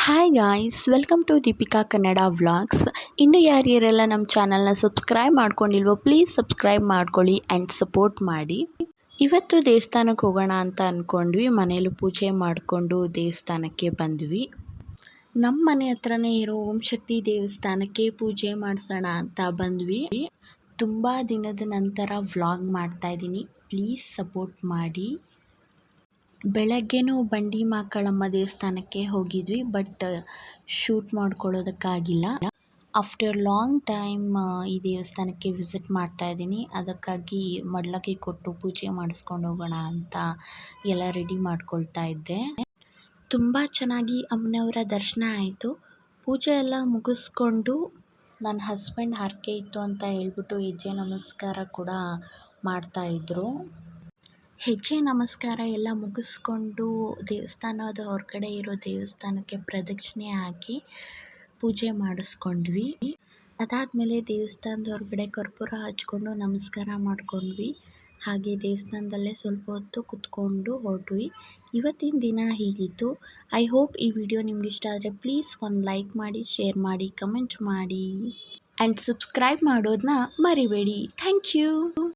Hi guys, welcome to Deepika Kannada vlogs. ಇನ್ನು ಯಾರ್ಯಾರೆಲ್ಲ ನಮ್ಮ ಚಾನಲ್ನ ಸಬ್ಸ್ಕ್ರೈಬ್ ಮಾಡ್ಕೊಂಡಿಲ್ವೋ ಪ್ಲೀಸ್ ಸಬ್ಸ್ಕ್ರೈಬ್ ಮಾಡ್ಕೊಳ್ಳಿ ಆ್ಯಂಡ್ ಸಪೋರ್ಟ್ ಮಾಡಿ. ಇವತ್ತು ದೇವಸ್ಥಾನಕ್ಕೆ ಹೋಗೋಣ ಅಂತ ಅಂದ್ಕೊಂಡ್ವಿ. ಮನೇಲಿ ಪೂಜೆ ಮಾಡಿಕೊಂಡು ದೇವಸ್ಥಾನಕ್ಕೆ ಬಂದ್ವಿ. ನಮ್ಮ ಮನೆ ಹತ್ರನೇ ಇರೋ ಓಂ ಶಕ್ತಿ ದೇವಸ್ಥಾನಕ್ಕೆ ಪೂಜೆ ಮಾಡಿಸೋಣ ಅಂತ ಬಂದ್ವಿ. ತುಂಬ ದಿನದ ನಂತರ ವ್ಲಾಗ್ ಮಾಡ್ತಾಯಿದ್ದೀನಿ, ಪ್ಲೀಸ್ ಸಪೋರ್ಟ್ ಮಾಡಿ. ಬೆಳಗ್ಗೆನೂ ಬಂಡಿ ಮಾಕಾಳಮ್ಮ ದೇವಸ್ಥಾನಕ್ಕೆ ಹೋಗಿದ್ವಿ, ಬಟ್ ಶೂಟ್ ಮಾಡ್ಕೊಳ್ಳೋದಕ್ಕಾಗಿಲ್ಲ. ಆಫ್ಟರ್ ಲಾಂಗ್ ಟೈಮ್ ಈ ದೇವಸ್ಥಾನಕ್ಕೆ ವಿಸಿಟ್ ಮಾಡ್ತಾಯಿದ್ದೀನಿ. ಅದಕ್ಕಾಗಿ ಮಡ್ಲಕ್ಕಿ ಕೊಟ್ಟು ಪೂಜೆ ಮಾಡಿಸ್ಕೊಂಡು ಹೋಗೋಣ ಅಂತ ಎಲ್ಲ ರೆಡಿ ಮಾಡ್ಕೊಳ್ತಾ ಇದ್ದೆ. ತುಂಬ ಚೆನ್ನಾಗಿ ಅಮ್ಮನವರ ದರ್ಶನ ಆಯಿತು. ಪೂಜೆ ಎಲ್ಲ ಮುಗಿಸ್ಕೊಂಡು ನನ್ನ ಹಸ್ಬೆಂಡ್ ಹರಕೆ ಇತ್ತು ಅಂತ ಹೇಳ್ಬಿಟ್ಟು ಹೆಜ್ಜೆ ನಮಸ್ಕಾರ ಕೂಡ ಮಾಡ್ತಾಯಿದ್ರು. ಹೆಜ್ಜೆ ನಮಸ್ಕಾರ ಎಲ್ಲ ಮುಗಿಸ್ಕೊಂಡು ದೇವಸ್ಥಾನದ ಹೊರಗಡೆ ಇರೋ ದೇವಸ್ಥಾನಕ್ಕೆ ಪ್ರದಕ್ಷಿಣೆ ಹಾಕಿ ಪೂಜೆ ಮಾಡಿಸ್ಕೊಂಡ್ವಿ. ಅದಾದಮೇಲೆ ದೇವಸ್ಥಾನದ ಹೊರಗಡೆ ಕರ್ಪೂರ ಹಚ್ಕೊಂಡು ನಮಸ್ಕಾರ ಮಾಡ್ಕೊಂಡ್ವಿ. ಹಾಗೆ ದೇವಸ್ಥಾನದಲ್ಲೇ ಸ್ವಲ್ಪ ಹೊತ್ತು ಕುತ್ಕೊಂಡು ಹೊರಟ್ವಿ. ಇವತ್ತಿನ ದಿನ ಹೀಗಿತ್ತು. ಐ ಹೋಪ್ ಈ ವಿಡಿಯೋ ನಿಮ್ಗೆ ಇಷ್ಟ ಆದರೆ ಪ್ಲೀಸ್ ಒಂದು ಲೈಕ್ ಮಾಡಿ, ಶೇರ್ ಮಾಡಿ, ಕಮೆಂಟ್ ಮಾಡಿ ಆ್ಯಂಡ್ ಸಬ್ಸ್ಕ್ರೈಬ್ ಮಾಡೋದನ್ನ ಮರಿಬೇಡಿ. Thank you.